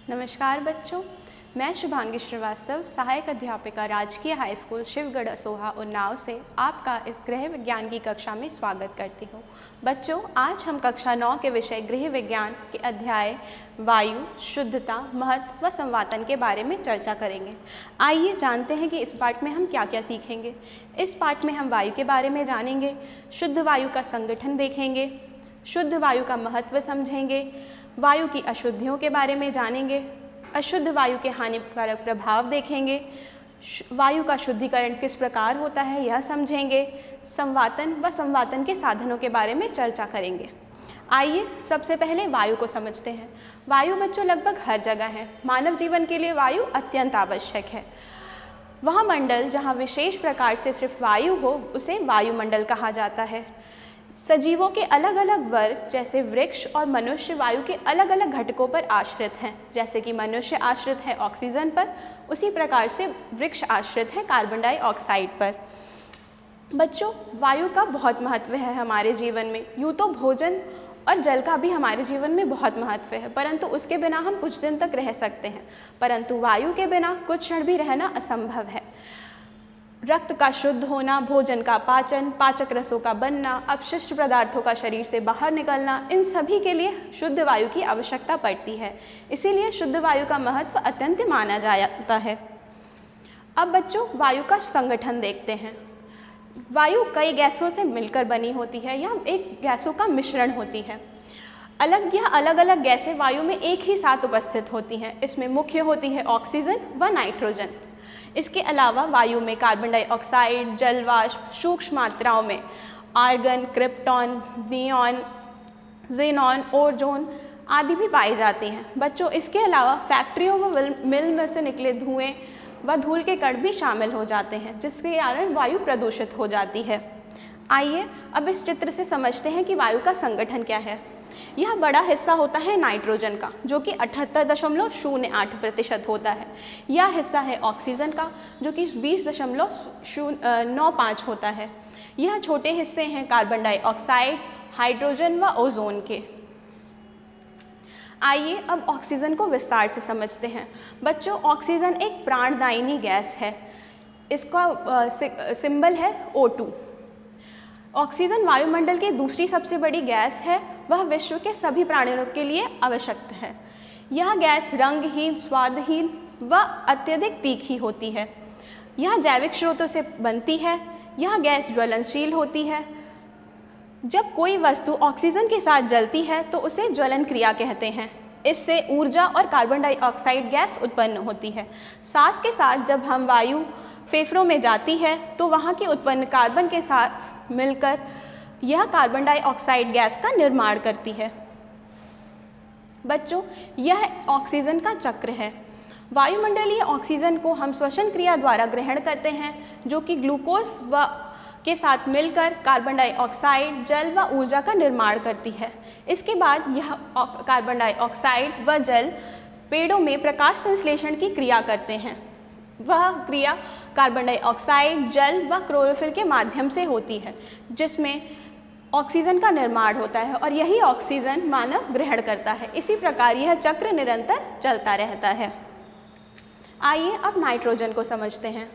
नमस्कार बच्चों, मैं शुभांगी श्रीवास्तव, सहायक अध्यापिका राजकीय हाई स्कूल शिवगढ़ असोहा उन्नाव से आपका इस गृह विज्ञान की कक्षा में स्वागत करती हूँ। बच्चों, आज हम कक्षा 9 के विषय गृह विज्ञान के अध्याय वायु, शुद्धता, महत्व व संवातन के बारे में चर्चा करेंगे। आइए जानते हैं कि इस पाठ में हम क्या क्या सीखेंगे। इस पाठ में हम वायु के बारे में जानेंगे, शुद्ध वायु का संगठन देखेंगे, शुद्ध वायु का महत्व समझेंगे, वायु की अशुद्धियों के बारे में जानेंगे, अशुद्ध वायु के हानिकारक प्रभाव देखेंगे, वायु का शुद्धिकरण किस प्रकार होता है यह समझेंगे, संवातन व संवातन के साधनों के बारे में चर्चा करेंगे। आइए सबसे पहले वायु को समझते हैं। वायु बच्चों लगभग हर जगह है। मानव जीवन के लिए वायु अत्यंत आवश्यक है। वह मंडल जहाँ विशेष प्रकार से सिर्फ वायु हो उसे वायुमंडल कहा जाता है। सजीवों के अलग अलग वर्ग जैसे वृक्ष और मनुष्य वायु के अलग अलग घटकों पर आश्रित हैं। जैसे कि मनुष्य आश्रित है ऑक्सीजन पर, उसी प्रकार से वृक्ष आश्रित है कार्बन डाइऑक्साइड पर। बच्चों, वायु का बहुत महत्व है हमारे जीवन में। यूँ तो भोजन और जल का भी हमारे जीवन में बहुत महत्व है, परंतु उसके बिना हम कुछ दिन तक रह सकते हैं, परंतु वायु के बिना कुछ क्षण भी रहना असंभव है। रक्त का शुद्ध होना, भोजन का पाचन, पाचक रसों का बनना, अपशिष्ट पदार्थों का शरीर से बाहर निकलना, इन सभी के लिए शुद्ध वायु की आवश्यकता पड़ती है। इसीलिए शुद्ध वायु का महत्व अत्यंत माना जाता है। अब बच्चों, वायु का संगठन देखते हैं। वायु कई गैसों से मिलकर बनी होती है या एक गैसों का मिश्रण होती है। अलग अलग गैसें वायु में एक ही साथ उपस्थित होती हैं। इसमें मुख्य होती है ऑक्सीजन व नाइट्रोजन। इसके अलावा वायु में कार्बन डाइऑक्साइड, जल वाष्प, सूक्ष्म मात्राओं में argon, krypton, neon, xenon, ozone आदि भी पाई जाती हैं। बच्चों, इसके अलावा फैक्ट्रियों व मिल में से निकले धुएं व धूल के कण भी शामिल हो जाते हैं, जिसके कारण वायु प्रदूषित हो जाती है। आइए अब इस चित्र से समझते हैं कि वायु का संगठन क्या है। यह बड़ा हिस्सा होता है नाइट्रोजन का, जो कि 78.08% होता है। यह हिस्सा है ऑक्सीजन का, जो कि 20.95 होता है। यह छोटे हिस्से हैं कार्बन डाइऑक्साइड, हाइड्रोजन व ओजोन के। आइए अब ऑक्सीजन को विस्तार से समझते हैं। बच्चों, ऑक्सीजन एक प्राणदायिनी गैस है। इसका सिंबल है O2। ऑक्सीजन वायुमंडल की दूसरी सबसे बड़ी गैस है। वह विश्व के सभी प्राणियों के लिए आवश्यक है। यह गैस रंगहीन, स्वादहीन व अत्यधिक तीखी होती है। यह जैविक स्रोतों से बनती है। यह गैस ज्वलनशील होती है। जब कोई वस्तु ऑक्सीजन के साथ जलती है तो उसे ज्वलन क्रिया कहते हैं। इससे ऊर्जा और कार्बन डाइऑक्साइड गैस उत्पन्न होती है। सांस के साथ जब हम वायु फेफड़ों में जाती है तो वहाँ की उत्पन्न कार्बन के साथ मिलकर यह कार्बन डाइऑक्साइड गैस का निर्माण करती है। बच्चों, यह ऑक्सीजन का चक्र है। वायुमंडलीय ऑक्सीजन को हम श्वसन क्रिया द्वारा ग्रहण करते हैं, जो कि ग्लूकोज व के साथ मिलकर कार्बन डाइऑक्साइड, जल व ऊर्जा का निर्माण करती है। इसके बाद यह कार्बन डाइऑक्साइड व जल पेड़ों में प्रकाश संश्लेषण की क्रिया करते हैं। वह क्रिया कार्बन डाइऑक्साइड, जल व क्लोरोफिल के माध्यम से होती है, जिसमें ऑक्सीजन का निर्माण होता है और यही ऑक्सीजन मानव ग्रहण करता है। इसी प्रकार यह चक्र निरंतर चलता रहता है। आइए अब नाइट्रोजन को समझते हैं।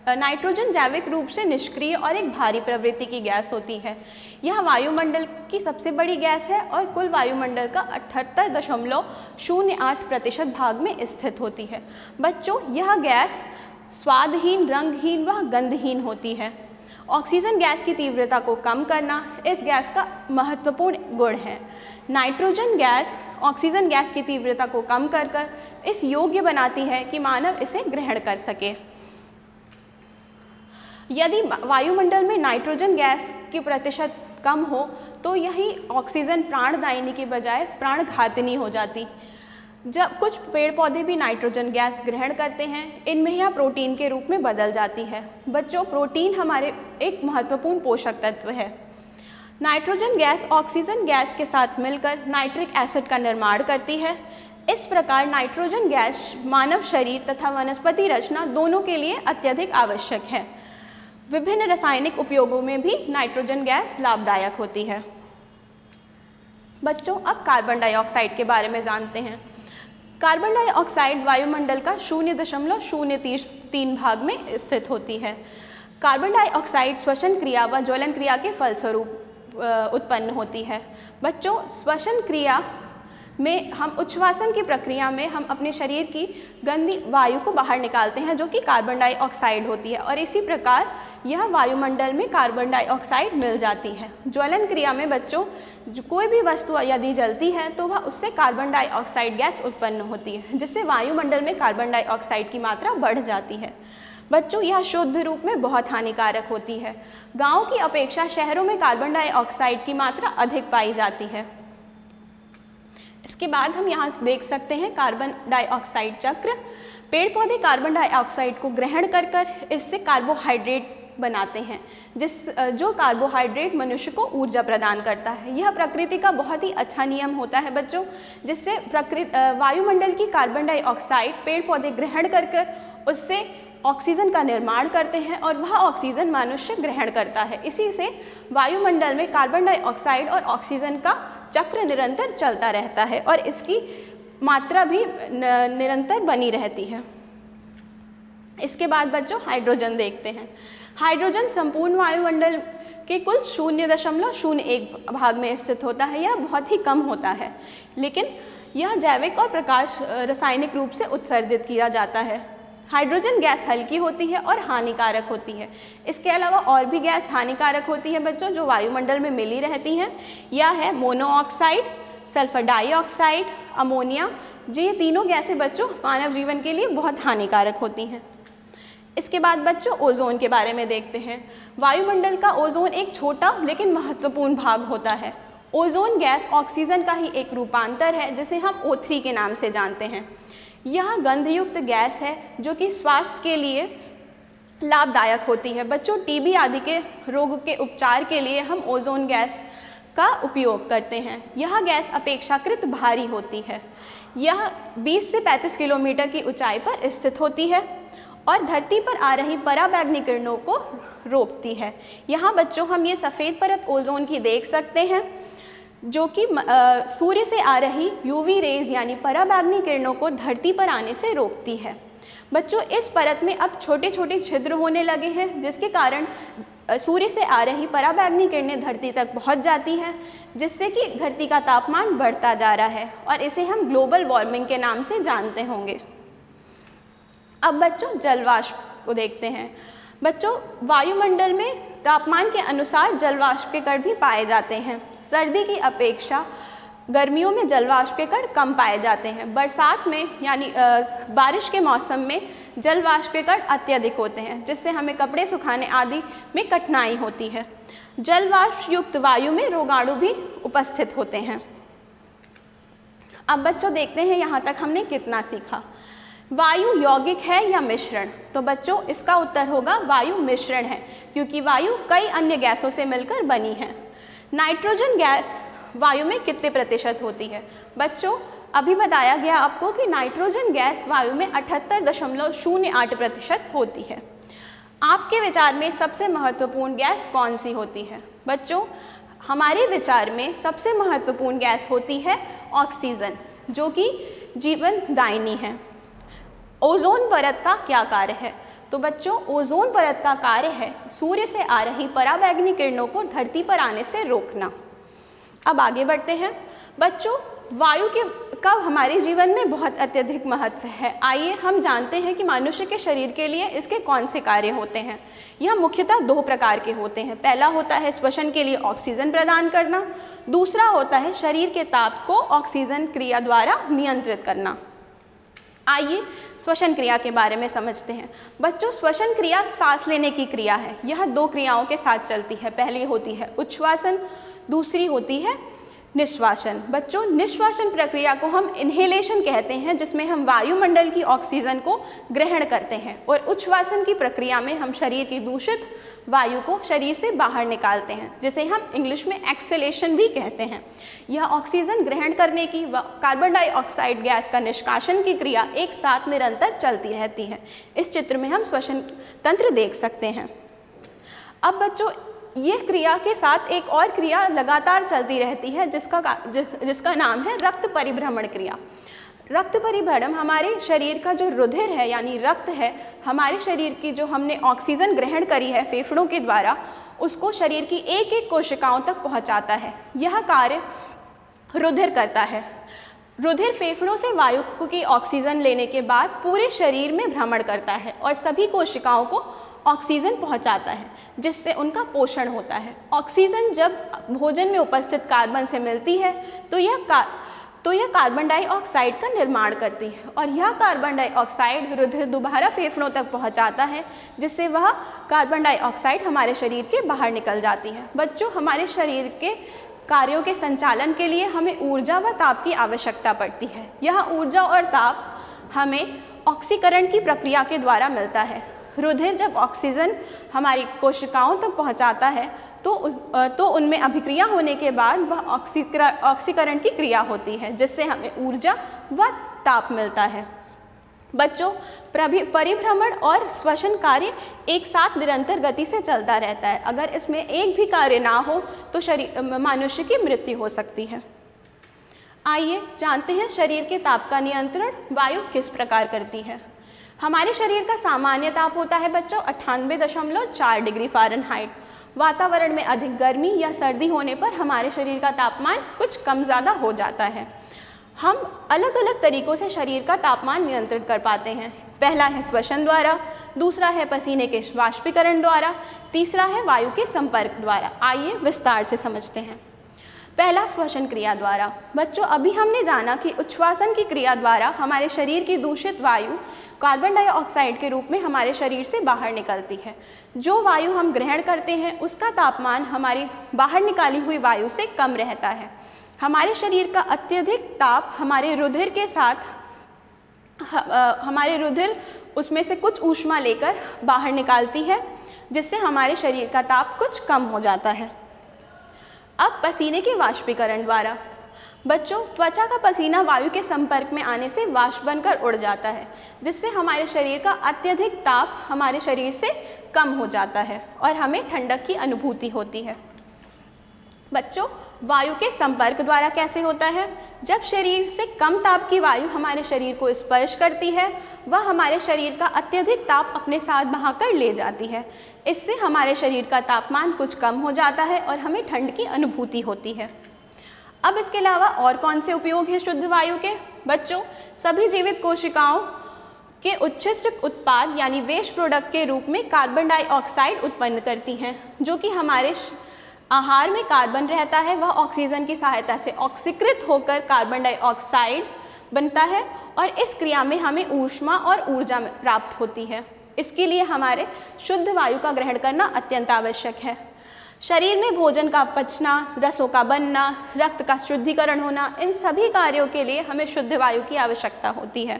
नाइट्रोजन जैविक रूप से निष्क्रिय और एक भारी प्रवृत्ति की गैस होती है। यह वायुमंडल की सबसे बड़ी गैस है और कुल वायुमंडल का 78.08% भाग में स्थित होती है। बच्चों, यह गैस स्वादहीन, रंगहीन व गंधहीन होती है। ऑक्सीजन गैस की तीव्रता को कम करना इस गैस का महत्वपूर्ण गुण है। नाइट्रोजन गैस ऑक्सीजन गैस की तीव्रता को कम कर इस योग्य बनाती है कि मानव इसे ग्रहण कर सके। यदि वायुमंडल में नाइट्रोजन गैस की प्रतिशत कम हो तो यही ऑक्सीजन प्राणदायिनी के बजाय प्राणघातिनी हो जाती। जब कुछ पेड़ पौधे भी नाइट्रोजन गैस ग्रहण करते हैं, इनमें यह प्रोटीन के रूप में बदल जाती है। बच्चों, प्रोटीन हमारे एक महत्वपूर्ण पोषक तत्व है। नाइट्रोजन गैस ऑक्सीजन गैस के साथ मिलकर नाइट्रिक एसिड का निर्माण करती है। इस प्रकार नाइट्रोजन गैस मानव शरीर तथा वनस्पति रचना दोनों के लिए अत्यधिक आवश्यक है। विभिन्न रासायनिक उपयोगों में भी नाइट्रोजन गैस लाभदायक होती है। बच्चों, अब कार्बन डाइऑक्साइड के बारे में जानते हैं। कार्बन डाइऑक्साइड वायुमंडल का 0.003 भाग में स्थित होती है। कार्बन डाइऑक्साइड श्वसन क्रिया व ज्वलन क्रिया के फलस्वरूप उत्पन्न होती है। बच्चों, श्वसन क्रिया में हम उच्छ्वासन की प्रक्रिया में हम अपने शरीर की गंदी वायु को बाहर निकालते हैं, जो कि कार्बन डाइऑक्साइड होती है, और इसी प्रकार यह वायुमंडल में कार्बन डाइऑक्साइड मिल जाती है। ज्वलन क्रिया में बच्चों, कोई भी वस्तु यदि जलती है तो वह उससे कार्बन डाइऑक्साइड गैस उत्पन्न होती है, जिससे वायुमंडल में कार्बन डाइऑक्साइड की मात्रा बढ़ जाती है। बच्चों, यह शुद्ध रूप में बहुत हानिकारक होती है। गाँव की अपेक्षा शहरों में कार्बन डाइऑक्साइड की मात्रा अधिक पाई जाती है। इसके बाद हम यहाँ देख सकते हैं कार्बन डाइऑक्साइड चक्र। पेड़ पौधे कार्बन डाइऑक्साइड को ग्रहण कर कर इससे कार्बोहाइड्रेट बनाते हैं, जो कार्बोहाइड्रेट मनुष्य को ऊर्जा प्रदान करता है। यह प्रकृति का बहुत ही अच्छा नियम होता है बच्चों, जिससे वायुमंडल की कार्बन डाइऑक्साइड पेड़ पौधे ग्रहण कर कर उससे ऑक्सीजन का निर्माण करते हैं और वह ऑक्सीजन मनुष्य ग्रहण करता है। इसी से वायुमंडल में कार्बन डाइऑक्साइड और ऑक्सीजन का चक्र निरंतर चलता रहता है और इसकी मात्रा भी निरंतर बनी रहती है। इसके बाद बच्चों हाइड्रोजन देखते हैं। हाइड्रोजन संपूर्ण वायुमंडल के कुल 0.01 भाग में स्थित होता है। यह बहुत ही कम होता है, लेकिन यह जैविक और प्रकाश रासायनिक रूप से उत्सर्जित किया जाता है। हाइड्रोजन गैस हल्की होती है और हानिकारक होती है। इसके अलावा और भी गैस हानिकारक होती है बच्चों, जो वायुमंडल में मिली रहती हैं। यह है मोनोऑक्साइड, सल्फर डाइऑक्साइड, अमोनिया। जो ये तीनों गैसें बच्चों मानव जीवन के लिए बहुत हानिकारक होती हैं। इसके बाद बच्चों ओजोन के बारे में देखते हैं। वायुमंडल का ओजोन एक छोटा लेकिन महत्वपूर्ण भाग होता है। ओजोन गैस ऑक्सीजन का ही एक रूपांतर है, जिसे हम O3 के नाम से जानते हैं। यह गंधयुक्त गैस है जो कि स्वास्थ्य के लिए लाभदायक होती है। बच्चों, टीबी आदि के रोग के उपचार के लिए हम ओजोन गैस का उपयोग करते हैं। यह गैस अपेक्षाकृत भारी होती है। यह 20 से 35 किलोमीटर की ऊंचाई पर स्थित होती है और धरती पर आ रही पराबैंगनी किरणों को रोकती है। यहाँ बच्चों हम ये सफ़ेद परत ओजोन की देख सकते हैं, जो कि सूर्य से आ रही यूवी रेज यानी पराबैंगनी किरणों को धरती पर आने से रोकती है। बच्चों, इस परत में अब छोटे छोटे छिद्र होने लगे हैं, जिसके कारण सूर्य से आ रही पराबैंगनी किरणें धरती तक पहुंच जाती हैं, जिससे कि धरती का तापमान बढ़ता जा रहा है और इसे हम ग्लोबल वार्मिंग के नाम से जानते होंगे। अब बच्चों जलवाष्प को देखते हैं। बच्चों, वायुमंडल में तापमान के अनुसार जलवाष्प के कण भी पाए जाते हैं। सर्दी की अपेक्षा गर्मियों में जलवाष्प के कण कम पाए जाते हैं। बरसात में यानी बारिश के मौसम में जलवाष्प के कण अत्यधिक होते हैं, जिससे हमें कपड़े सुखाने आदि में कठिनाई होती है। जलवाष्प युक्त वायु में रोगाणु भी उपस्थित होते हैं। अब बच्चों देखते हैं यहाँ तक हमने कितना सीखा। वायु यौगिक है या मिश्रण? तो बच्चों इसका उत्तर होगा वायु मिश्रण है, क्योंकि वायु कई अन्य गैसों से मिलकर बनी है। नाइट्रोजन गैस वायु में कितने प्रतिशत होती है? बच्चों, अभी बताया गया आपको कि नाइट्रोजन गैस वायु में 78.08% होती है। आपके विचार में सबसे महत्वपूर्ण गैस कौन सी होती है? बच्चों, हमारे विचार में सबसे महत्वपूर्ण गैस होती है ऑक्सीजन, जो कि जीवनदायिनी है। ओजोन परत का क्या कार्य है? तो बच्चों, ओजोन परत का कार्य है सूर्य से आ रही पराबैंगनी किरणों को धरती पर आने से रोकना। अब आगे बढ़ते हैं। बच्चों, वायु का हमारे जीवन में बहुत अत्यधिक महत्व है। आइए हम जानते हैं कि मनुष्य के शरीर के लिए इसके कौन से कार्य होते हैं। यह मुख्यतः 2 प्रकार के होते हैं। पहला होता है श्वसन के लिए ऑक्सीजन प्रदान करना, दूसरा होता है शरीर के ताप को ऑक्सीजन क्रिया द्वारा नियंत्रित करना। आइए श्वसन क्रिया के बारे में समझते हैं। बच्चों, श्वसन क्रिया सांस लेने की क्रिया है। यह 2 क्रियाओं के साथ चलती है। पहली होती है उच्छ्वासन, दूसरी होती है निश्वासन। बच्चों, निश्वासन प्रक्रिया को हम इन्हेलेशन कहते हैं, जिसमें हम वायुमंडल की ऑक्सीजन को ग्रहण करते हैं, और उच्छ्वासन की प्रक्रिया में हम शरीर की दूषित वायु को शरीर से बाहर निकालते हैं, जिसे हम इंग्लिश में एक्सेलेशन भी कहते हैं। यह ऑक्सीजन ग्रहण करने की व कार्बन डाइऑक्साइड गैस का निष्कासन की क्रिया एक साथ निरंतर चलती रहती है। इस चित्र में हम श्वसन तंत्र देख सकते हैं। अब बच्चों, यह क्रिया के साथ एक और क्रिया लगातार चलती रहती है, जिसका नाम है रक्त परिभ्रमण क्रिया। रक्त परिभ्रमण हमारे शरीर का जो रुधिर है यानी रक्त है, हमारे शरीर की जो हमने ऑक्सीजन ग्रहण करी है फेफड़ों के द्वारा, उसको शरीर की एक एक कोशिकाओं तक पहुंचाता है। यह कार्य रुधिर करता है। रुधिर फेफड़ों से वायु की ऑक्सीजन लेने के बाद पूरे शरीर में भ्रमण करता है और सभी कोशिकाओं को ऑक्सीजन पहुंचाता है, जिससे उनका पोषण होता है। ऑक्सीजन जब भोजन में उपस्थित कार्बन से मिलती है तो यह कार्बन डाइऑक्साइड का निर्माण करती है और यह कार्बन डाइऑक्साइड रुधिर दोबारा फेफड़ों तक पहुंचाता है, जिससे वह कार्बन डाइऑक्साइड हमारे शरीर के बाहर निकल जाती है। बच्चों, हमारे शरीर के कार्यों के संचालन के लिए हमें ऊर्जा व ताप की आवश्यकता पड़ती है। यह ऊर्जा और ताप हमें ऑक्सीकरण की प्रक्रिया के द्वारा मिलता है। रुधिर जब ऑक्सीजन हमारी कोशिकाओं तक पहुंचाता है तो उनमें अभिक्रिया होने के बाद वह ऑक्सीकरण की क्रिया होती है, जिससे हमें ऊर्जा व ताप मिलता है। बच्चों, परिभ्रमण और श्वसन कार्य एक साथ निरंतर गति से चलता रहता है। अगर इसमें एक भी कार्य ना हो तो मनुष्य की मृत्यु हो सकती है। आइए जानते हैं शरीर के ताप का नियंत्रण वायु किस प्रकार करती है। हमारे शरीर का सामान्य ताप होता है बच्चों 98.4 डिग्री फ़ारेनहाइट। वातावरण में अधिक गर्मी या सर्दी होने पर हमारे शरीर का तापमान कुछ कम ज़्यादा हो जाता है। हम अलग अलग तरीक़ों से शरीर का तापमान नियंत्रित कर पाते हैं। पहला है श्वसन द्वारा, दूसरा है पसीने के वाष्पीकरण द्वारा, तीसरा है वायु के संपर्क द्वारा। आइए विस्तार से समझते हैं। पहला, श्वसन क्रिया द्वारा। बच्चों, अभी हमने जाना कि उच्छ्वासन की क्रिया द्वारा हमारे शरीर की दूषित वायु कार्बन डाइऑक्साइड के रूप में हमारे शरीर से बाहर निकलती है। जो वायु हम ग्रहण करते हैं उसका तापमान हमारी बाहर निकाली हुई वायु से कम रहता है। हमारे शरीर का अत्यधिक ताप हमारे रुधिर के साथ हमारे रुधिर उसमें से कुछ ऊष्मा लेकर बाहर निकालती है, जिससे हमारे शरीर का ताप कुछ कम हो जाता है। अब पसीने के वाष्पीकरण द्वारा। बच्चों, त्वचा का पसीना वायु के संपर्क में आने से वाष्प बनकर उड़ जाता है, जिससे हमारे शरीर का अत्यधिक ताप हमारे शरीर से कम हो जाता है और हमें ठंडक की अनुभूति होती है। बच्चों, वायु के संपर्क द्वारा कैसे होता है? जब शरीर से कम ताप की वायु हमारे शरीर को स्पर्श करती है, वह हमारे शरीर का अत्यधिक ताप अपने साथ बहाकर ले जाती है। इससे हमारे शरीर का तापमान कुछ कम हो जाता है और हमें ठंड की अनुभूति होती है। अब इसके अलावा और कौन से उपयोग हैं शुद्ध वायु के? बच्चों, सभी जीवित कोशिकाओं के उच्छिष्ट उत्पाद यानी वेस्ट प्रोडक्ट के रूप में कार्बन डाइऑक्साइड उत्पन्न करती हैं, जो कि हमारे आहार में कार्बन रहता है, वह ऑक्सीजन की सहायता से ऑक्सीकृत होकर कार्बन डाइऑक्साइड बनता है और इस क्रिया में हमें ऊष्मा और ऊर्जा प्राप्त होती है। इसके लिए हमारे शुद्ध वायु का ग्रहण करना अत्यंत आवश्यक है। शरीर में भोजन का पचना, रसों का बनना, रक्त का शुद्धिकरण होना, इन सभी कार्यों के लिए हमें शुद्ध वायु की आवश्यकता होती है।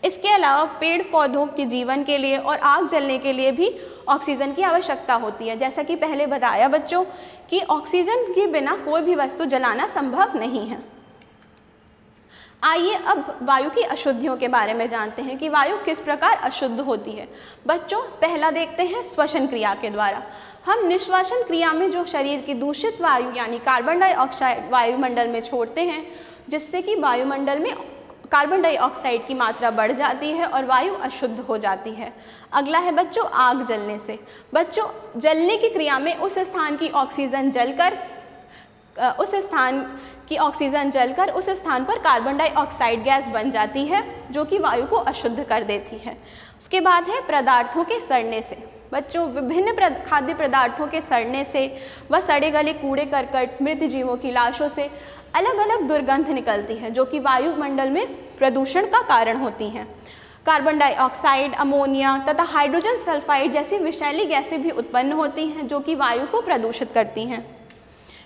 इसके अलावा पेड़ पौधों के जीवन के लिए और आग जलने के लिए भी ऑक्सीजन की आवश्यकता होती है। जैसा कि पहले बताया बच्चों कि ऑक्सीजन के बिना कोई भी वस्तु जलाना संभव नहीं है। आइए अब वायु की अशुद्धियों के बारे में जानते हैं कि वायु किस प्रकार अशुद्ध होती है। बच्चों, पहला देखते हैं श्वसन क्रिया के द्वारा। हम निश्वासन क्रिया में जो शरीर की दूषित वायु यानी कार्बन डाइऑक्साइड वायुमंडल में छोड़ते हैं, जिससे कि वायुमंडल में कार्बन डाइऑक्साइड की मात्रा बढ़ जाती है और वायु अशुद्ध हो जाती है। अगला है बच्चों आग जलने से। बच्चों, जलने की क्रिया में उस स्थान की ऑक्सीजन जलकर उस स्थान पर कार्बन डाइऑक्साइड गैस बन जाती है, जो कि वायु को अशुद्ध कर देती है। उसके बाद है पदार्थों के सड़ने से। बच्चों, विभिन्न खाद्य पदार्थों के सड़ने से व सड़े गले कूड़े करकट, मृत जीवों की लाशों से अलग अलग दुर्गंध निकलती है, जो कि वायुमंडल में प्रदूषण का कारण होती हैं। कार्बन डाइऑक्साइड, अमोनिया तथा हाइड्रोजन सल्फाइड जैसी विषैली गैसें भी उत्पन्न होती हैं, जो कि वायु को प्रदूषित करती हैं।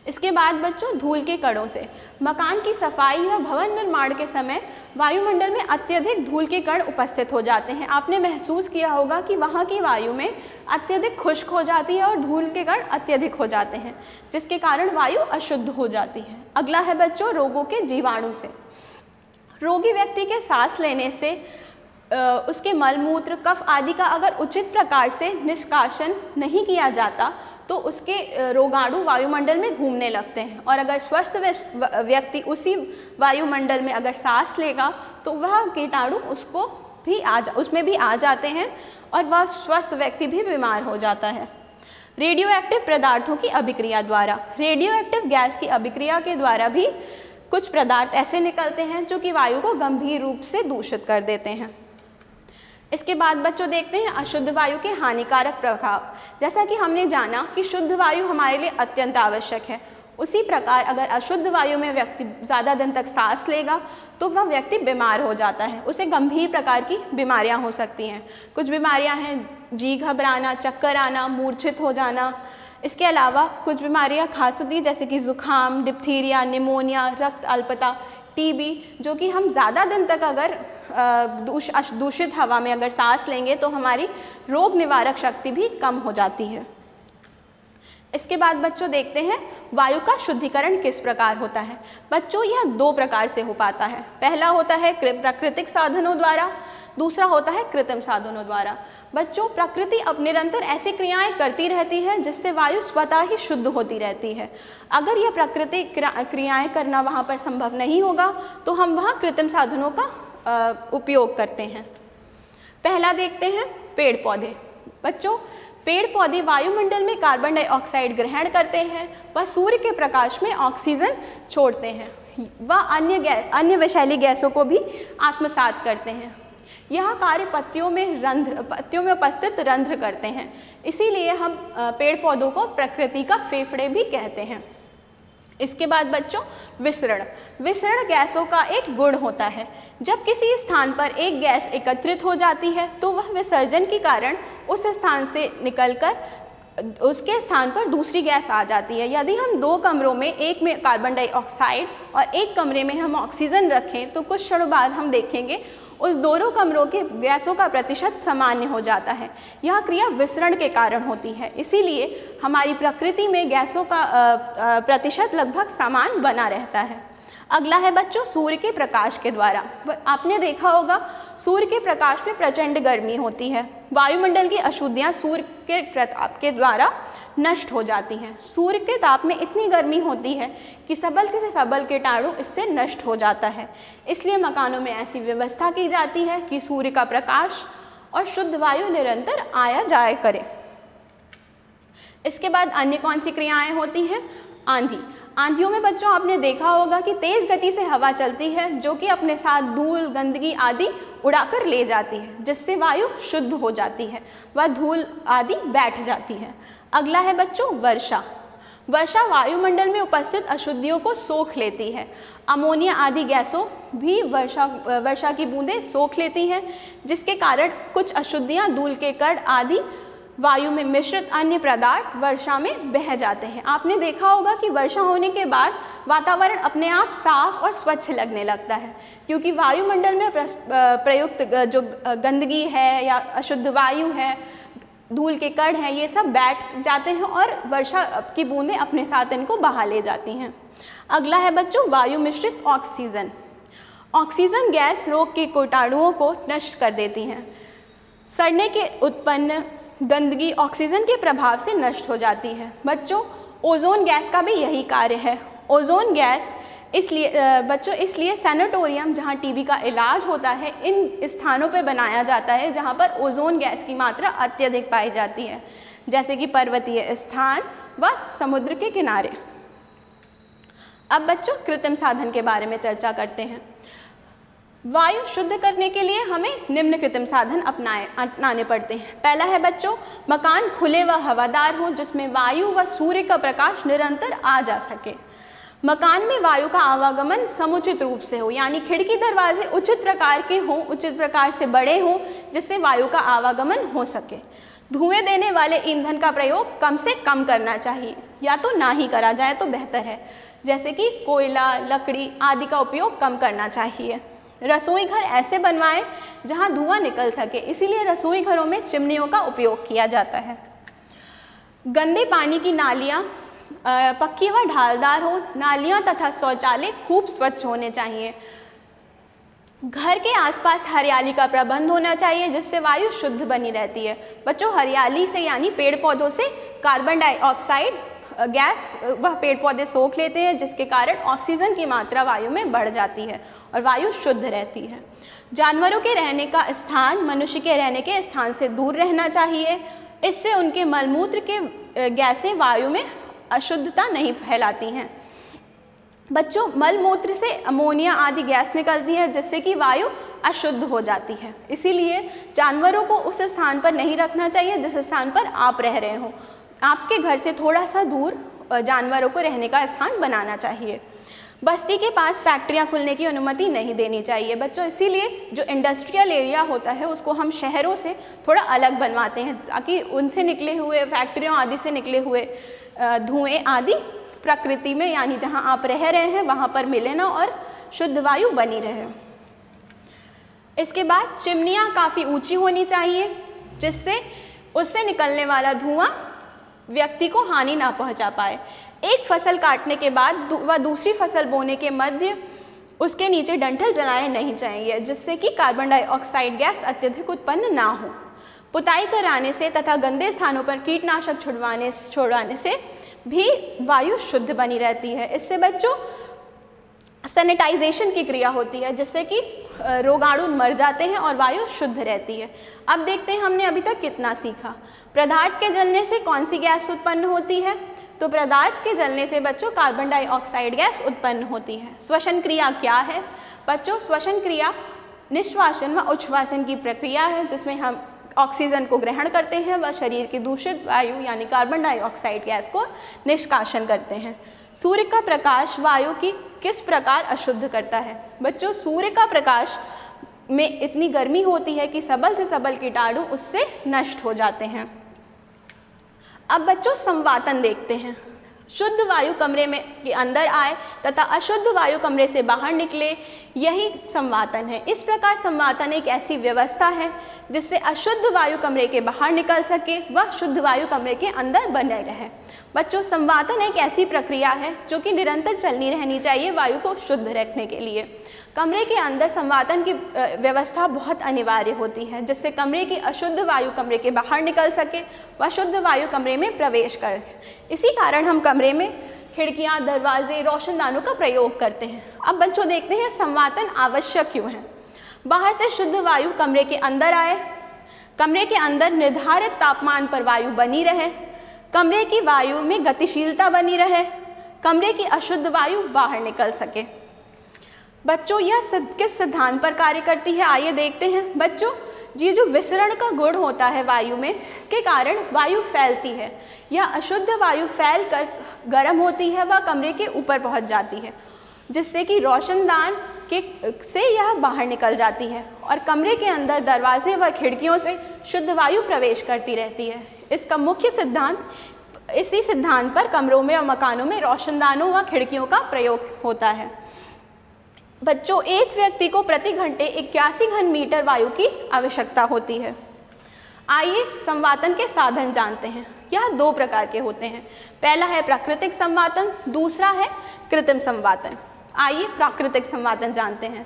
इसके बाद बच्चों धूल के कणों से। मकान की सफाई व भवन निर्माण के समय वायुमंडल में अत्यधिक धूल के कण उपस्थित हो जाते हैं। आपने महसूस किया होगा कि वहाँ की वायु में अत्यधिक खुश्क हो जाती है और धूल के कण अत्यधिक हो जाते हैं, जिसके कारण वायु अशुद्ध हो जाती है। अगला है बच्चों रोगों के जीवाणु से। रोगी व्यक्ति के सांस लेने से उसके मलमूत्र, कफ आदि का अगर उचित प्रकार से निष्कासन नहीं किया जाता तो उसके रोगाणु वायुमंडल में घूमने लगते हैं, और अगर स्वस्थ व्यक्ति उसी वायुमंडल में अगर सांस लेगा तो वह कीटाणु उसमें भी आ जाते हैं और वह स्वस्थ व्यक्ति भी बीमार हो जाता है। रेडियो एक्टिव पदार्थों की अभिक्रिया द्वारा, रेडियो एक्टिव गैस की अभिक्रिया के द्वारा भी कुछ पदार्थ ऐसे निकलते हैं जो कि वायु को गंभीर रूप से दूषित कर देते हैं। इसके बाद बच्चों देखते हैं अशुद्ध वायु के हानिकारक प्रभाव। जैसा कि हमने जाना कि शुद्ध वायु हमारे लिए अत्यंत आवश्यक है, उसी प्रकार अगर अशुद्ध वायु में व्यक्ति ज़्यादा दिन तक सांस लेगा तो वह व्यक्ति बीमार हो जाता है, उसे गंभीर प्रकार की बीमारियां हो सकती हैं। कुछ बीमारियां हैं जी घबराना, चक्कर आना, मूर्छित हो जाना। इसके अलावा कुछ बीमारियां खांसुदी जैसे कि जुखाम, डिप्थीरिया, निमोनिया, रक्त अल्पता, टीबी, जो कि हम ज़्यादा दिन तक अगर दूषित हवा में अगर सांस लेंगे तो हमारी रोग निवारक शक्ति भी कम हो जाती है। इसके बाद बच्चों देखते हैं वायु का शुद्धिकरण किस प्रकार होता है। बच्चों यह दो प्रकार से हो पाता है। पहला होता है प्राकृतिक साधनों द्वारा, दूसरा होता है कृत्रिम साधनों द्वारा। बच्चों प्रकृति अब निरंतर ऐसी क्रियाएं करती रहती है जिससे वायु स्वतः ही शुद्ध होती रहती है। अगर यह प्राकृतिक क्रियाएं करना वहाँ पर संभव नहीं होगा तो हम वहाँ कृत्रिम साधनों का उपयोग करते हैं। पहला देखते हैं पेड़ पौधे। बच्चों पेड़ पौधे वायुमंडल में कार्बन डाइऑक्साइड ग्रहण करते हैं, वह सूर्य के प्रकाश में ऑक्सीजन छोड़ते हैं, वह अन्य विषैली गैसों को भी आत्मसात करते हैं। यह कार्य पत्तियों में उपस्थित रंध्र करते हैं, इसीलिए हम पेड़ पौधों को प्रकृति का फेफड़े भी कहते हैं। इसके बाद बच्चों विसरण गैसों का एक गुण होता है। जब किसी स्थान पर एक गैस एकत्रित हो जाती है तो वह विसर्जन के कारण उस स्थान से निकलकर उसके स्थान पर दूसरी गैस आ जाती है। यदि हम दो कमरों में, एक में कार्बन डाइऑक्साइड और एक कमरे में हम ऑक्सीजन रखें तो कुछ क्षणों बाद हम देखेंगे उस दोनों कमरों के गैसों का प्रतिशत सामान्य हो जाता है। यह क्रिया विसरण के कारण होती है, इसीलिए हमारी प्रकृति में गैसों का प्रतिशत लगभग समान बना रहता है। अगला है बच्चों सूर्य के प्रकाश के द्वारा। आपने देखा होगा सूर्य के प्रकाश में प्रचंड गर्मी होती है। वायुमंडल की अशुद्धियाँ सूर्य के प्रताप के द्वारा नष्ट हो जाती हैं। सूर्य के ताप में इतनी गर्मी होती है कि सबल से सबल कीटाणु इससे नष्ट हो जाता है। इसलिए मकानों में ऐसी व्यवस्था की जाती है कि सूर्य का प्रकाश और शुद्ध वायु निरंतर आया जाया करे। इसके बाद अन्य कौन सी क्रियाएं होती हैं? आंधियों में बच्चों आपने देखा होगा कि तेज गति से हवा चलती है जो कि अपने साथ धूल, गंदगी आदि उड़ाकर ले जाती है, जिससे वायु शुद्ध हो जाती है, वह धूल आदि बैठ जाती है। अगला है बच्चों वर्षा वायुमंडल में उपस्थित अशुद्धियों को सोख लेती है। अमोनिया आदि गैसों भी वर्षा की बूंदें सोख लेती हैं, जिसके कारण कुछ अशुद्धियाँ, धूल के कण आदि वायु में मिश्रित अन्य पदार्थ वर्षा में बह जाते हैं। आपने देखा होगा कि वर्षा होने के बाद वातावरण अपने आप साफ और स्वच्छ लगने लगता है, क्योंकि वायुमंडल में प्रयुक्त जो गंदगी है या अशुद्ध वायु है, धूल के कण हैं, ये सब बैठ जाते हैं और वर्षा की बूंदें अपने साथ इनको बहा ले जाती हैं। अगला है बच्चों वायु मिश्रित ऑक्सीजन गैस रोग के कीटाणुओं को नष्ट कर देती हैं। सड़ने के उत्पन्न गंदगी ऑक्सीजन के प्रभाव से नष्ट हो जाती है। बच्चों ओजोन गैस का भी यही कार्य है। ओजोन गैस इसलिए सैनिटोरियम जहाँ टीबी का इलाज होता है, इन स्थानों पर बनाया जाता है जहाँ पर ओजोन गैस की मात्रा अत्यधिक पाई जाती है, जैसे कि पर्वतीय स्थान व समुद्र के किनारे। अब बच्चों कृत्रिम साधन के बारे में चर्चा करते हैं। वायु शुद्ध करने के लिए हमें निम्न कृत्रिम साधन अपनाने पड़ते हैं। पहला है बच्चों मकान खुले व हवादार हो, जिसमें वायु व सूर्य का प्रकाश निरंतर आ जा सके। मकान में वायु का आवागमन समुचित रूप से हो, यानी खिड़की दरवाजे उचित प्रकार के हों, उचित प्रकार से बड़े हों, जिससे वायु का आवागमन हो सके। धुएं देने वाले ईंधन का प्रयोग कम से कम करना चाहिए, या तो ना ही करा जाए तो बेहतर है, जैसे कि कोयला, लकड़ी आदि का उपयोग कम करना चाहिए। रसोई घर ऐसे बनवाएं जहां धुआं निकल सके, इसीलिए रसोई घरों में चिमनियों का उपयोग किया जाता है। गंदे पानी की नालियां पक्की व ढालदार हो। नालियां तथा शौचालय खूब स्वच्छ होने चाहिए। घर के आसपास हरियाली का प्रबंध होना चाहिए जिससे वायु शुद्ध बनी रहती है। बच्चों, हरियाली से यानी पेड़ पौधों से कार्बन डाइऑक्साइड गैस वह पेड़ पौधे सोख लेते हैं, जिसके कारण ऑक्सीजन की मात्रा वायु में बढ़ जाती है और वायु शुद्ध रहती है। जानवरों के रहने का स्थान मनुष्य के रहने के स्थान से दूर रहना चाहिए, इससे उनके मलमूत्र के गैसें वायु में अशुद्धता नहीं फैलाती हैं। बच्चों, मलमूत्र से अमोनिया आदि गैस निकलती है जिससे कि वायु अशुद्ध हो जाती है। इसीलिए जानवरों को उस स्थान पर नहीं रखना चाहिए जिस स्थान पर आप रह रहे हो। आपके घर से थोड़ा सा दूर जानवरों को रहने का स्थान बनाना चाहिए। बस्ती के पास फैक्ट्रियां खुलने की अनुमति नहीं देनी चाहिए। बच्चों, इसीलिए जो इंडस्ट्रियल एरिया होता है उसको हम शहरों से थोड़ा अलग बनवाते हैं ताकि उनसे निकले हुए फैक्ट्रियों आदि से निकले हुए धुएँ आदि प्रकृति में यानी जहाँ आप रह रहे हैं वहाँ पर मिले ना और शुद्ध वायु बनी रहे। इसके बाद चिमनियाँ काफ़ी ऊंची होनी चाहिए जिससे उससे निकलने वाला धुआं व्यक्ति को हानि ना पहुंचा पाए। एक फसल काटने के बाद वह दूसरी फसल बोने के मध्य उसके नीचे डंठल जलाए नहीं चाहिए जिससे कि कार्बन डाइऑक्साइड गैस अत्यधिक उत्पन्न ना हो। पुताई कराने से तथा गंदे स्थानों पर कीटनाशक छुड़वाने से भी वायु शुद्ध बनी रहती है। इससे बच्चों सैनिटाइजेशन की क्रिया होती है जिससे कि रोगाणु मर जाते हैं और वायु शुद्ध रहती है। अब देखते हैं हमने अभी तक कितना सीखा। पदार्थ के जलने से कौन सी गैस उत्पन्न होती है? तो पदार्थ के जलने से बच्चों कार्बन डाइऑक्साइड गैस उत्पन्न होती है। श्वसन क्रिया क्या है? बच्चों, श्वसन क्रिया निश्वासन व उच्छ्वासन की प्रक्रिया है जिसमें हम ऑक्सीजन को ग्रहण करते हैं व शरीर की दूषित वायु यानी कार्बन डाइऑक्साइड गैस को निष्कासन करते हैं। सूर्य का प्रकाश वायु की किस प्रकार अशुद्ध करता है? बच्चों, सूर्य का प्रकाश में इतनी गर्मी होती है कि सबल से सबल कीटाणु उससे नष्ट हो जाते हैं। अब बच्चों संवातन देखते हैं। शुद्ध वायु कमरे में के अंदर आए तथा अशुद्ध वायु कमरे से बाहर निकले, यही संवातन है। इस प्रकार संवातन एक ऐसी व्यवस्था है जिससे अशुद्ध वायु कमरे के बाहर निकल सके व शुद्ध वायु कमरे के अंदर बने रहे। बच्चों, संवातन एक ऐसी प्रक्रिया है जो कि निरंतर चलनी रहनी चाहिए वायु को शुद्ध रखने के लिए। कमरे के अंदर संवातन की व्यवस्था बहुत अनिवार्य होती है जिससे कमरे की अशुद्ध वायु कमरे के बाहर निकल सके व शुद्ध वायु कमरे में प्रवेश करे। इसी कारण हम कमरे में खिड़कियां, दरवाजे, रोशनदानों का प्रयोग करते हैं। अब बच्चों देखते हैं संवातन आवश्यक क्यों है। बाहर से शुद्ध वायु कमरे के अंदर आए, कमरे के अंदर निर्धारित तापमान पर वायु बनी रहे, कमरे की वायु में गतिशीलता बनी रहे, कमरे की अशुद्ध वायु बाहर निकल सके। बच्चों, यह किस सिद्धांत पर कार्य करती है? आइए देखते हैं। बच्चों, ये जो विसरण का गुण होता है वायु में, इसके कारण वायु फैलती है। यह अशुद्ध वायु फैल कर गर्म होती है व कमरे के ऊपर पहुंच जाती है जिससे कि रोशनदान से यह बाहर निकल जाती है और कमरे के अंदर दरवाजे व खिड़कियों से शुद्ध वायु प्रवेश करती रहती है। इसका मुख्य सिद्धांत, इसी सिद्धांत पर कमरों में और मकानों में रोशनदानों व खिड़कियों का प्रयोग होता है। बच्चों, एक व्यक्ति को प्रति घंटे 81 घन मीटर वायु की आवश्यकता होती है। आइए संवातन के साधन जानते हैं। यह दो प्रकार के होते हैं। पहला है प्राकृतिक संवातन, दूसरा है कृत्रिम संवातन। आइए प्राकृतिक संवातन जानते हैं।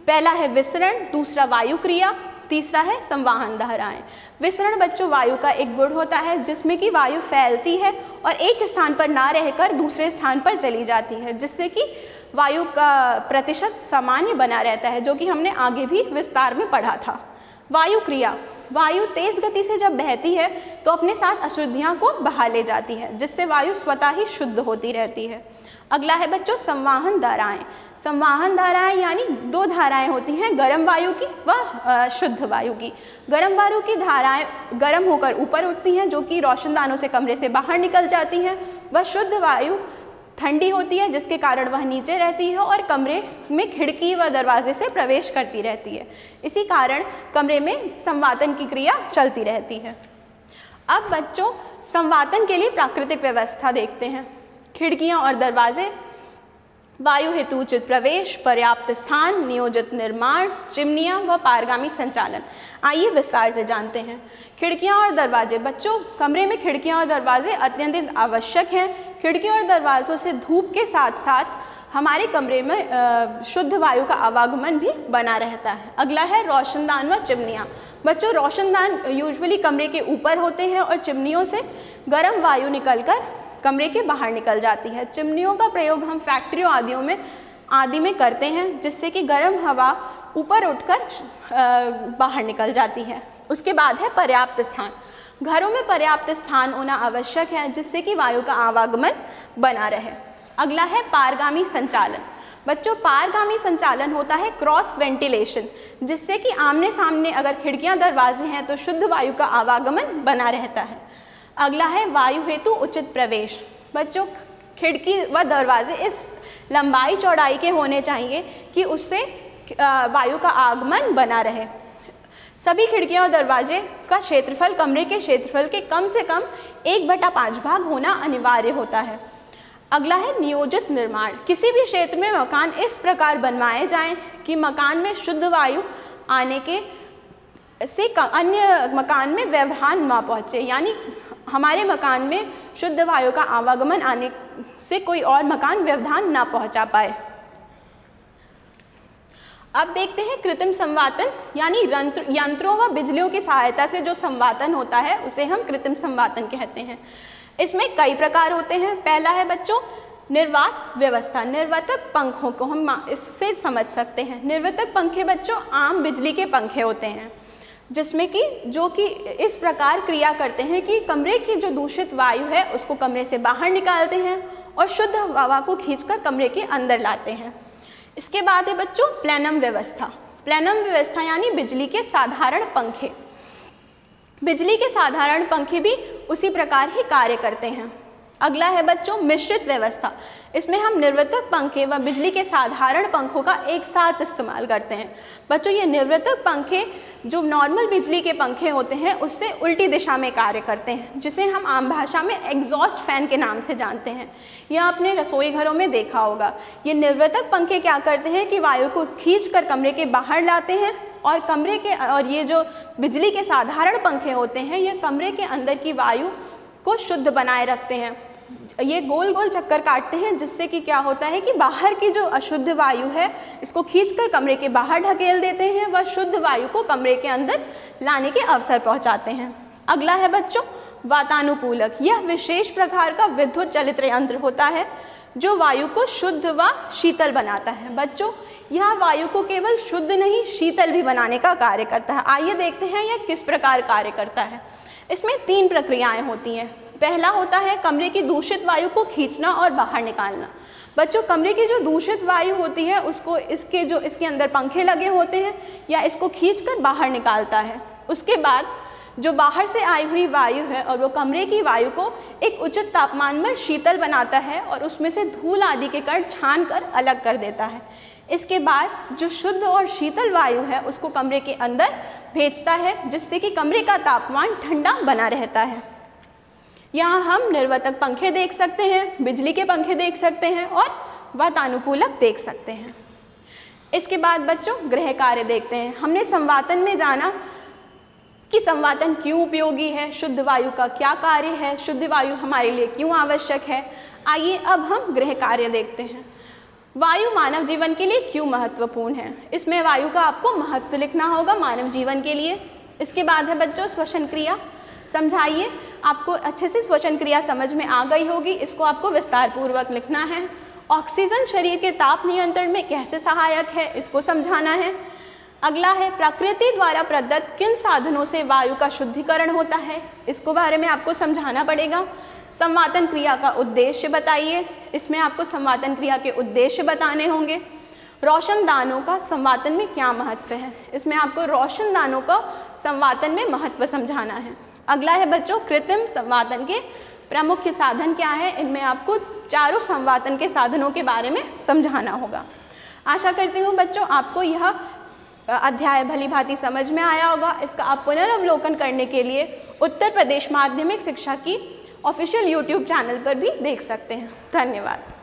पहला है विसरण, दूसरा वायु क्रिया, तीसरा है संवाहन धाराएं। विसरण बच्चों वायु का एक गुण होता है जिसमें कि वायु फैलती है और एक स्थान पर ना रहकर दूसरे स्थान पर चली जाती है जिससे कि वायु का प्रतिशत सामान्य बना रहता है, जो कि हमने आगे भी विस्तार में पढ़ा था। वायु क्रिया, वायु तेज गति से जब बहती है तो अपने साथ अशुद्धियाँ को बहा ले जाती है जिससे वायु स्वतः ही शुद्ध होती रहती है। अगला है बच्चों संवाहन धाराएं। संवाहन धाराएं यानी दो धाराएं होती हैं, गर्म वायु की व शुद्ध वायु की। गर्म वायु की धाराएं गर्म होकर ऊपर उठती हैं जो कि रोशनदानों से कमरे से बाहर निकल जाती हैं। वह शुद्ध वायु ठंडी होती है जिसके कारण वह नीचे रहती है और कमरे में खिड़की व दरवाजे से प्रवेश करती रहती है। इसी कारण कमरे में संवातन की क्रिया चलती रहती है। अब बच्चों संवातन के लिए प्राकृतिक व्यवस्था देखते हैं। खिड़कियां और दरवाजे, वायु हेतु उचित प्रवेश, पर्याप्त स्थान, नियोजित निर्माण, चिमनियां व पारगामी संचालन। आइए विस्तार से जानते हैं। खिड़कियां और दरवाजे, बच्चों कमरे में खिड़कियां और दरवाजे अत्यंत आवश्यक हैं। खिड़कियों और दरवाजों से धूप के साथ साथ हमारे कमरे में शुद्ध वायु का आवागमन भी बना रहता है। अगला है रोशनदान व चिमनियाँ। बच्चों, रोशनदान यूजुअली कमरे के ऊपर होते हैं और चिमनियों से गर्म वायु निकलकर कमरे के बाहर निकल जाती है। चिमनियों का प्रयोग हम फैक्ट्रियों आदि में करते हैं, जिससे कि गर्म हवा ऊपर उठकर बाहर निकल जाती है। उसके बाद है पर्याप्त स्थान। घरों में पर्याप्त स्थान होना आवश्यक है, जिससे कि वायु का आवागमन बना रहे। अगला है पारगामी संचालन। बच्चों, पारगामी संचालन होता है क्रॉस वेंटिलेशन, जिससे कि आमने सामने अगर खिड़कियां दरवाजे हैं तो शुद्ध वायु का आवागमन बना रहता है। अगला है वायु हेतु उचित प्रवेश। बच्चों, खिड़की व दरवाजे इस लंबाई चौड़ाई के होने चाहिए कि उससे वायु का आगमन बना रहे। सभी खिड़कियां और दरवाजे का क्षेत्रफल कमरे के क्षेत्रफल के कम से कम 1/5 भाग होना अनिवार्य होता है। अगला है नियोजित निर्माण। किसी भी क्षेत्र में मकान इस प्रकार बनवाए जाएं कि मकान में शुद्ध वायु आने के से अन्य मकान में व्यवधान न पहुँचे, यानी हमारे मकान में शुद्ध वायु का आवागमन आने से कोई और मकान व्यवधान ना पहुँचा पाए। अब देखते हैं कृत्रिम संवातन, यानी यंत्रों व बिजलियों की सहायता से जो संवातन होता है उसे हम कृत्रिम संवातन कहते हैं। इसमें कई प्रकार होते हैं। पहला है बच्चों निर्वात व्यवस्था। निर्वातक पंखों को हम इससे समझ सकते हैं। निर्वातक पंखे बच्चों आम बिजली के पंखे होते हैं, जिसमें कि जो कि इस प्रकार क्रिया करते हैं कि कमरे की जो दूषित वायु है उसको कमरे से बाहर निकालते हैं और शुद्ध हवा को खींचकर कमरे के अंदर लाते हैं। इसके बाद है बच्चों प्लेनम व्यवस्था। प्लेनम व्यवस्था यानी बिजली के साधारण पंखे। बिजली के साधारण पंखे भी उसी प्रकार ही कार्य करते हैं। अगला है बच्चों मिश्रित व्यवस्था। इसमें हम निर्वातक पंखे व बिजली के साधारण पंखों का एक साथ इस्तेमाल करते हैं। बच्चों, ये निर्वातक पंखे जो नॉर्मल बिजली के पंखे होते हैं उससे उल्टी दिशा में कार्य करते हैं, जिसे हम आम भाषा में एग्जॉस्ट फैन के नाम से जानते हैं। यह आपने रसोई घरों में देखा होगा। ये निर्वातक पंखे क्या करते हैं कि वायु को खींचकर कमरे के बाहर लाते हैं और ये जो बिजली के साधारण पंखे होते हैं ये कमरे के अंदर की वायु को शुद्ध बनाए रखते हैं। ये गोल गोल चक्कर काटते हैं, जिससे कि क्या होता है कि बाहर की जो अशुद्ध वायु है इसको खींचकर कमरे के बाहर ढकेल देते हैं व शुद्ध वायु को कमरे के अंदर लाने के अवसर पहुंचाते हैं। अगला है बच्चों वातानुकूलक। यह विशेष प्रकार का विद्युत चलित यंत्र होता है जो वायु को शुद्ध व शीतल बनाता है। बच्चों, यह वायु को केवल शुद्ध नहीं शीतल भी बनाने का कार्य करता है। आइए देखते हैं यह किस प्रकार कार्य करता है। इसमें 3 प्रक्रियाएं होती हैं। पहला होता है कमरे की दूषित वायु को खींचना और बाहर निकालना। बच्चों, कमरे की जो दूषित वायु होती है उसको इसके अंदर पंखे लगे होते हैं या इसको खींचकर बाहर निकालता है। उसके बाद जो बाहर से आई हुई वायु है और वो कमरे की वायु को एक उचित तापमान में शीतल बनाता है और उसमें से धूल आदि के कण छान कर अलग कर देता है। इसके बाद जो शुद्ध और शीतल वायु है उसको कमरे के अंदर भेजता है, जिससे कि कमरे का तापमान ठंडा बना रहता है। यहाँ हम निर्वातक पंखे देख सकते हैं, बिजली के पंखे देख सकते हैं और वातानुकूलक देख सकते हैं। इसके बाद बच्चों गृह कार्य देखते हैं। हमने संवातन में जाना कि संवातन क्यों उपयोगी है, शुद्ध वायु का क्या कार्य है, शुद्ध वायु हमारे लिए क्यों आवश्यक है। आइए अब हम गृह कार्य देखते हैं। वायु मानव जीवन के लिए क्यों महत्वपूर्ण है। इसमें वायु का आपको महत्व लिखना होगा मानव जीवन के लिए। इसके बाद है बच्चों श्वसन क्रिया। समझाइए, आपको अच्छे से श्वसन क्रिया समझ में आ गई होगी, इसको आपको विस्तार पूर्वक लिखना है। ऑक्सीजन शरीर के ताप नियंत्रण में कैसे सहायक है, इसको समझाना है। अगला है प्रकृति द्वारा प्रदत्त किन साधनों से वायु का शुद्धिकरण होता है, इसको बारे में आपको समझाना पड़ेगा। संवातन क्रिया का उद्देश्य बताइए, इसमें आपको संवातन क्रिया के उद्देश्य बताने होंगे। रोशनदानों का संवातन में क्या महत्व है, इसमें आपको रोशनदानों का संवातन में महत्व समझाना है। अगला है बच्चों कृत्रिम संवातन के प्रमुख साधन क्या है, इनमें आपको चारों संवातन के साधनों के बारे में समझाना होगा। आशा करती हूँ बच्चों आपको यह अध्याय भली भांति समझ में आया होगा। इसका आप पुनर्वलोकन करने के लिए उत्तर प्रदेश माध्यमिक शिक्षा की ऑफिशियल YouTube चैनल पर भी देख सकते हैं। धन्यवाद।